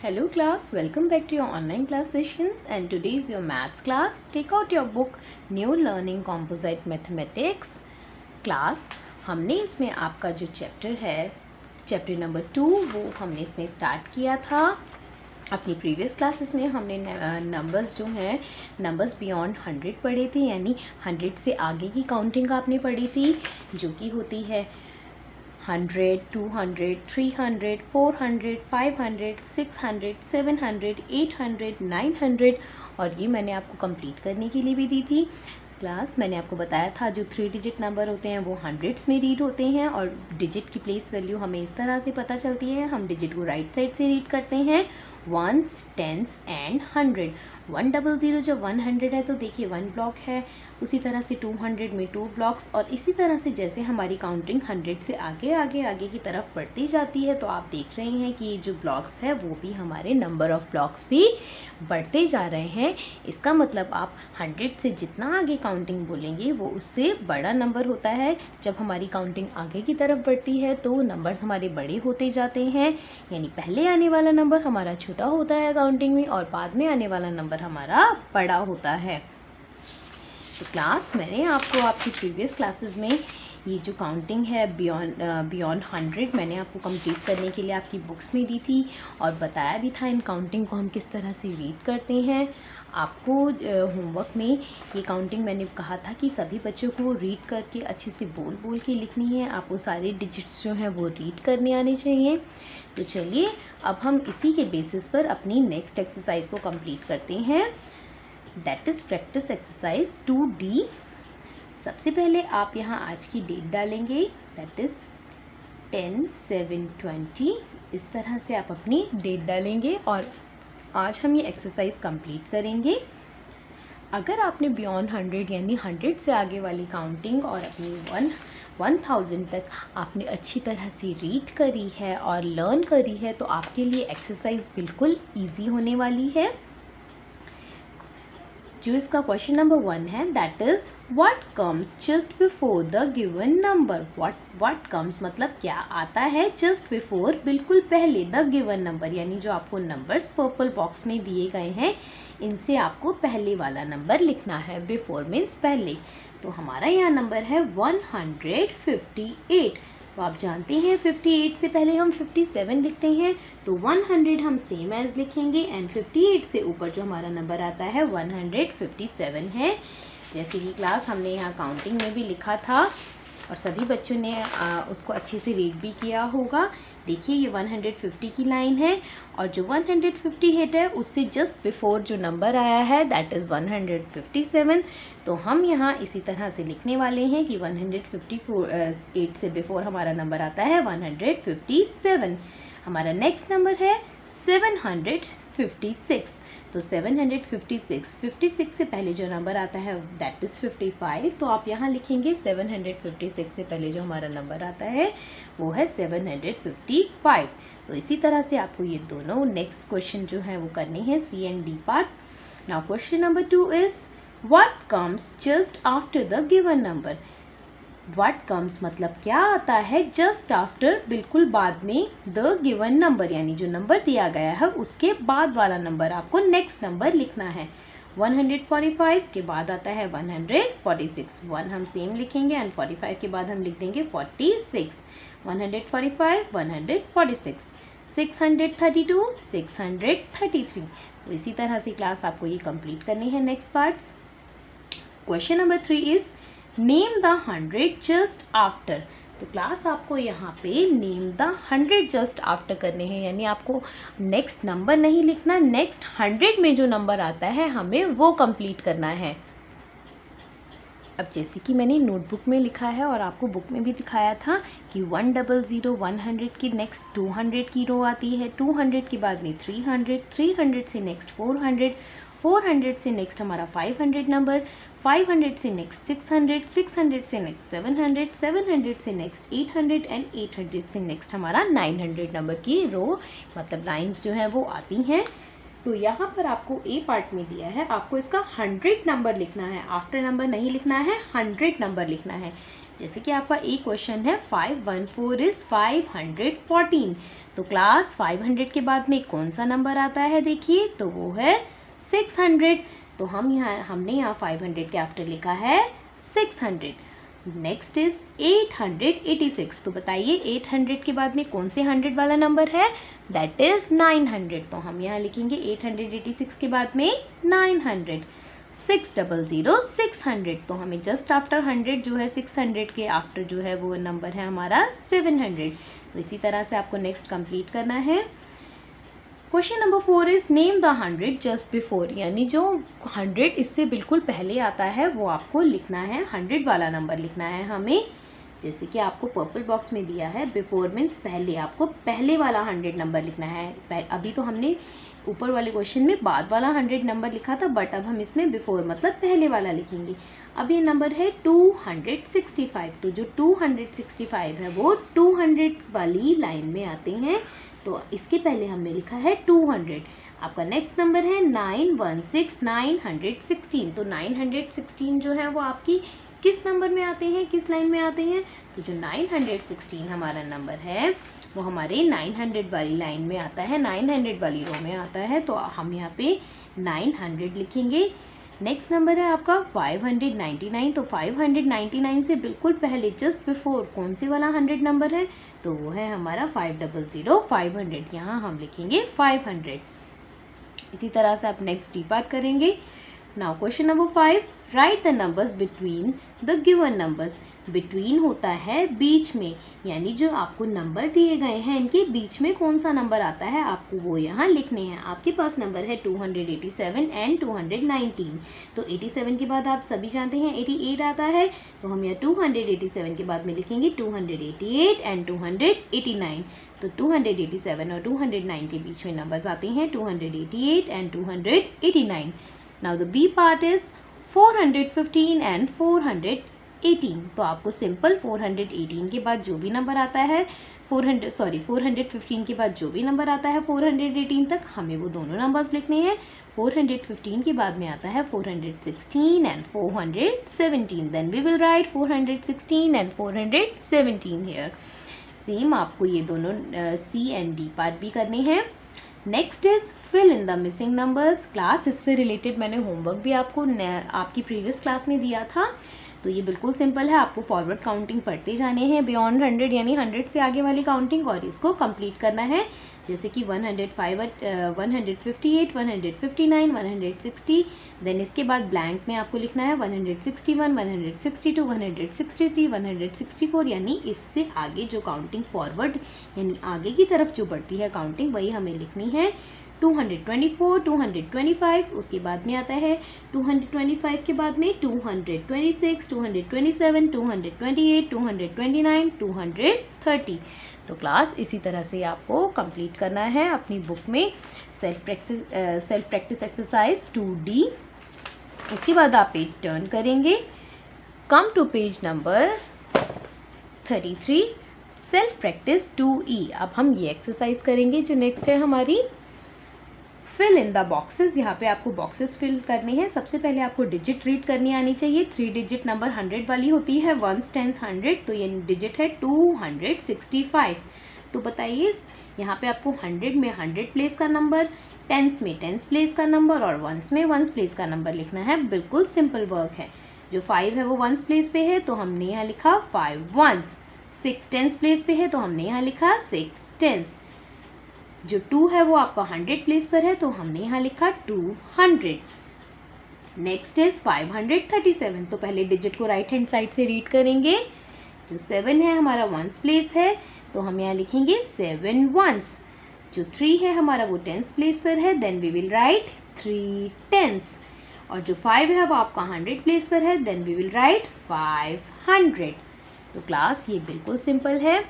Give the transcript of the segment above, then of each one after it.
Hello class, welcome back to your online class sessions and today is your maths class. Take out your book New Learning Composite Mathematics. Class, हमने इसमें आपका जो chapter है chapter number 2 वो हमने इसमें start किया था. अपनी प्रीवियस क्लासेस में हमने नंबर्स जो हैं नंबर्स बियॉन्ड 100 पढ़े थे, यानी 100 से आगे की काउंटिंग आपने पढ़ी थी जो कि होती है 100, 200, 300, 400, 500, 600, 700, 800, 900 और ये मैंने आपको कंप्लीट करने के लिए भी दी थी. क्लास मैंने आपको बताया था जो 3 डिजिट नंबर होते हैं वो हंड्रेड्स में रीड होते हैं और डिजिट की प्लेस वैल्यू हमें इस तरह से पता चलती है. हम डिजिट को राइट साइड से रीड करते हैं वंस, टेंस एंड 100. 100 जब 100 है तो देखिए 1 ब्लॉक है, उसी तरह से 200 में 2 ब्लॉक्स और इसी तरह से जैसे हमारी काउंटिंग 100 से आगे की तरफ बढ़ती जाती है तो आप देख रहे हैं कि जो ब्लॉक्स है वो भी हमारे नंबर ऑफ़ ब्लॉक्स भी बढ़ते जा रहे हैं. इसका मतलब आप 100 से जितना आगे काउंटिंग बोलेंगे वो उससे बड़ा नंबर होता है. जब हमारी काउंटिंग आगे की तरफ बढ़ती है तो नंबर्स हमारे बड़े होते जाते हैं, यानी पहले आने वाला नंबर हमारा छोटा होता है काउंटिंग में और बाद में आने वाला नंबर हमारा बड़ा होता है. तो क्लास मैंने आपको आपकी प्रीवियस क्लासेस में ये जो काउंटिंग है बियॉन्ड 100 मैंने आपको कंप्लीट करने के लिए आपकी बुक्स में दी थी और बताया भी था इन काउंटिंग को हम किस तरह से रीड करते हैं. आपको होमवर्क में ये काउंटिंग मैंने कहा था कि सभी बच्चों को रीड करके अच्छे से बोल के लिखनी है. आपको सारे डिजिट्स जो हैं वो रीड करने आने चाहिए. तो चलिए अब हम इसी के बेसिस पर अपनी नेक्स्ट एक्सरसाइज को कंप्लीट करते हैं. That is practice exercise 2D. सबसे पहले आप यहाँ आज की डेट डालेंगे, दैट इज़ 10/7/20. इस तरह से आप अपनी डेट डालेंगे और आज हम ये एक्सरसाइज कंप्लीट करेंगे. अगर आपने बियॉन्ड 100 यानी 100 से आगे वाली काउंटिंग और अपनी 1000 तक आपने अच्छी तरह से रीड करी है और लर्न करी है तो आपके लिए एक्सरसाइज बिल्कुल ईजी होने वाली है. जो इसका क्वेश्चन नंबर 1 है that is what comes just before the given number. What comes मतलब क्या आता है जस्ट बिफोर बिल्कुल पहले द गिवन नंबर, यानी जो आपको नंबर्स पर्पल बॉक्स में दिए गए हैं इनसे आपको पहले वाला नंबर लिखना है. बिफोर मीन्स पहले. तो हमारा यहाँ नंबर है 158. तो आप जानते हैं 58 से पहले हम 57 लिखते हैं तो 100 हम सेम एज लिखेंगे एंड 58 से ऊपर जो हमारा नंबर आता है 157 है. जैसे कि क्लास हमने यहाँ काउंटिंग में भी लिखा था और सभी बच्चों ने उसको अच्छे से रीड भी किया होगा. देखिए ये 150 की लाइन है और जो 158 है उससे जस्ट बिफोर जो नंबर आया है दैट इज़ 157. तो हम यहाँ इसी तरह से लिखने वाले हैं कि 158 से बिफोर हमारा नंबर आता है 157. हमारा नेक्स्ट नंबर है 756. तो 756 से पहले जो नंबर आता है दैट इज़ 55. तो आप यहाँ लिखेंगे 756 से पहले जो हमारा नंबर आता है वो है 755. तो इसी तरह से आपको ये दोनों नेक्स्ट क्वेश्चन जो है वो करने हैं C and D part. Now question number 2 is what comes just after the given number. What comes मतलब क्या आता है जस्ट आफ्टर बिल्कुल बाद में द गिवन नंबर, यानी जो नंबर दिया गया है उसके बाद वाला नंबर आपको नेक्स्ट नंबर लिखना है. 145 के बाद आता है 146. 1 हम सेम लिखेंगे एंड 45 के बाद हम लिख देंगे 46. 145 146. 632 633. तो इसी तरह से क्लास आपको ये कंप्लीट करनी है next part. Question number 3 is name the 100 just after. तो क्लास आपको यहाँ पे नेम द 100 जस्ट आफ्टर करने हैं, यानी आपको नेक्स्ट नंबर नहीं लिखना, नेक्स्ट 100 में जो नंबर आता है हमें वो कंप्लीट करना है. अब जैसे कि मैंने नोटबुक में लिखा है और आपको बुक में भी दिखाया था कि 100 100 की नेक्स्ट 200 की रो आती है, 200 के बाद में 300, 300 से नेक्स्ट 400, 400 से नेक्स्ट हमारा 500 नंबर, 500 से नेक्स्ट 600, 600 से नेक्स्ट 700, 700 से नेक्स्ट 800 एंड 800 से नेक्स्ट हमारा 900 नंबर की रो मतलब लाइंस जो हैं वो आती हैं. तो यहाँ पर आपको ए पार्ट में दिया है आपको इसका 100 नंबर लिखना है, आफ्टर नंबर नहीं लिखना है, 100 नंबर लिखना है. जैसे कि आपका एक क्वेश्चन है 514 इज 514, तो क्लास 500 के बाद में कौन सा नंबर आता है देखिए, तो वो है 600। तो हमने यहाँ 500 के आफ्टर लिखा है 600। नेक्स्ट इज 886, तो बताइए 800 के बाद में कौन से 100 वाला नंबर है, दैट इज 900। तो हम यहाँ लिखेंगे 886 के बाद में 900। 600 600, तो हमें जस्ट आफ्टर 100 जो है 600 के आफ्टर जो है वो नंबर है हमारा 700। तो इसी तरह से आपको नेक्स्ट कंप्लीट करना है। Question number 4 is name the 100 just before, यानी जो 100 इससे बिल्कुल पहले आता है वो आपको लिखना है, 100 वाला नंबर लिखना है हमें। जैसे कि आपको पर्पल बॉक्स में दिया है, बिफोर मीन्स पहले, आपको पहले वाला 100 नंबर लिखना है। अभी तो हमने ऊपर वाले क्वेश्चन में बाद वाला 100 नंबर लिखा था, बट अब हम इसमें बिफोर मतलब पहले वाला लिखेंगे। अब ये नंबर है 265, तो जो 265 है वो 200 वाली लाइन में आते हैं, तो इसके पहले हमने लिखा है 200। आपका नेक्स्ट नंबर है 916 916, तो 916 जो है वो आपकी किस नंबर में आते हैं, किस लाइन में आते हैं, तो जो 916 हमारा नंबर है वो हमारे 900 वाली लाइन में आता है, 900 वाली रो में आता है, तो हम यहाँ पे 900 लिखेंगे। नेक्स्ट नंबर है आपका 599, तो 599 से बिल्कुल पहले जस्ट बिफोर कौन से वाला 100 नंबर है, तो वो है हमारा 500 500, यहाँ हम लिखेंगे 500। इसी तरह से आप नेक्स्ट डी पार्ट करेंगे। Now question number 5, right the numbers between the given numbers. Between होता है बीच में, यानी जो आपको नंबर दिए गए हैं इनके बीच में कौन सा नंबर आता है आपको वो यहाँ लिखने हैं। आपके पास नंबर है 287 एंड 219, तो 87 के बाद आप सभी जानते हैं 88 आता है, तो हम यहाँ 287 के बाद में लिखेंगे 288 एंड 289। तो 287 और 209 के बीच में नंबर्स आते हैं 288 and 289। Now the B part is 415 and 418, तो आपको सिंपल 418 के बाद जो भी नंबर आता है 415 के बाद जो भी नंबर आता है 418 तक हमें वो दोनों नंबर्स लिखने हैं। 415 के बाद में आता है 416 and 417, then we will write 416 and 417 here. Same आपको ये दोनों सी एंड डी पार्ट भी करने हैं। Next is fill in the missing numbers. Class इससे रिलेटेड मैंने होमवर्क भी आपको आपकी प्रीवियस क्लास में दिया था, तो ये बिल्कुल सिंपल है, आपको फॉरवर्ड काउंटिंग पढ़ते जाने हैं बियॉन्ड 100 यानी 100 से आगे वाली काउंटिंग, और इसको कंप्लीट करना है। जैसे कि 105 158 159 160, देन इसके बाद ब्लैंक में आपको लिखना है 161 162 163 164, यानी इससे आगे जो काउंटिंग फॉरवर्ड यानी आगे की तरफ जो बढ़ती है काउंटिंग वही हमें लिखनी है। 224 225, उसके बाद में आता है 225 के बाद में 226 227 228 229 230। तो क्लास इसी तरह से आपको कंप्लीट करना है अपनी बुक में सेल्फ प्रैक्टिस एक्सरसाइज 2D। उसके बाद आप पेज टर्न करेंगे, come to page number 33 self practice 2E। अब हम ये एक्सरसाइज करेंगे जो नेक्स्ट है हमारी फिल इन द बॉक्सेस। यहाँ पे आपको बॉक्सेस फिल करने हैं। सबसे पहले आपको डिजिट रीड करनी आनी चाहिए। 3 डिजिट नंबर 100 वाली होती है, 1s 10s 100, तो ये डिजिट है 265। तो बताइए यहाँ पे आपको 100 में 100 प्लेस का नंबर, 10s में 10s प्लेस का नंबर और 1s में 1s प्लेस का नंबर लिखना है। बिल्कुल सिंपल वर्क है। जो 5 है वो 1s प्लेस पे है तो हमने यहाँ लिखा 5 1s। 6 10s प्लेस पे है तो हमने यहाँ लिखा 6 10s। जो 2 है वो आपका 100 प्लेस पर है तो हमने यहाँ लिखा 200। नेक्स्ट इज 537, तो पहले डिजिट को राइट हैंड साइड से रीड करेंगे। जो 7 है हमारा 1s प्लेस है तो हम यहाँ लिखेंगे 7 1s। जो 3 है हमारा वो 10s प्लेस पर है, then we will right 3 10s। और जो 5 है वो आपका 100 प्लेस पर है, देन वी विल राइट 500। तो क्लास ये बिल्कुल सिंपल है।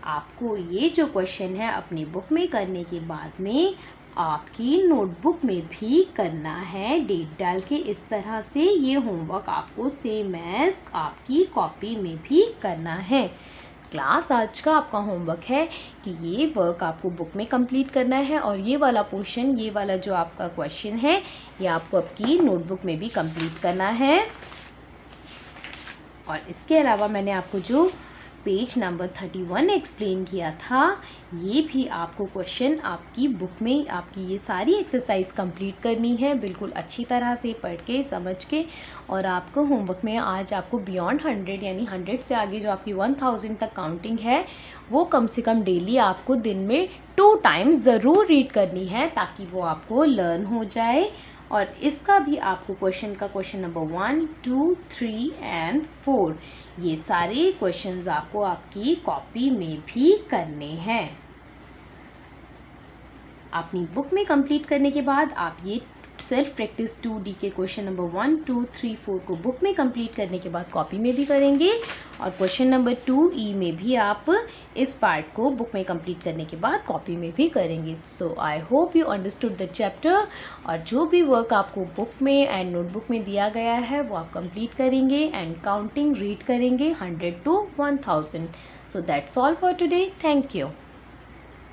आपको ये जो क्वेश्चन है अपनी बुक में करने के बाद में आपकी नोटबुक में भी करना है डेट डाल के। इस तरह से ये होमवर्क आपको सेम एज आपकी कॉपी में भी करना है। क्लास आज का आपका होमवर्क है कि ये वर्क आपको बुक में कंप्लीट करना है और ये वाला पोर्शन, ये वाला जो आपका क्वेश्चन है ये आपको आपकी नोटबुक में भी कंप्लीट करना है। और इसके अलावा मैंने आपको जो पेज नंबर 31 एक्सप्लेन किया था, ये भी आपको क्वेश्चन आपकी बुक में आपकी ये सारी एक्सरसाइज कंप्लीट करनी है, बिल्कुल अच्छी तरह से पढ़ के समझ के। और आपको होमवर्क में आज आपको बियॉन्ड 100 यानी 100 से आगे जो आपकी 1000 तक काउंटिंग है वो कम से कम डेली आपको दिन में 2 टाइम्स ज़रूर रीड करनी है, ताकि वो आपको लर्न हो जाए। और इसका भी आपको क्वेश्चन नंबर 1, 2, 3 एंड 4 ये सारे क्वेश्चंस आपको आपकी कॉपी में भी करने हैं। अपनी बुक में कंप्लीट करने के बाद आप ये सेल्फ प्रैक्टिस 2D के क्वेश्चन नंबर 1, 2, 3, 4 को बुक में कंप्लीट करने के बाद कॉपी में भी करेंगे, और क्वेश्चन नंबर 2E में भी आप इस पार्ट को बुक में कंप्लीट करने के बाद कॉपी में भी करेंगे। So I hope you understood the chapter, और जो भी वर्क आपको बुक में एंड नोटबुक में दिया गया है वो आप कंप्लीट करेंगे एंड काउंटिंग रीड करेंगे 100 to 1000। So that's all for today. Thank you.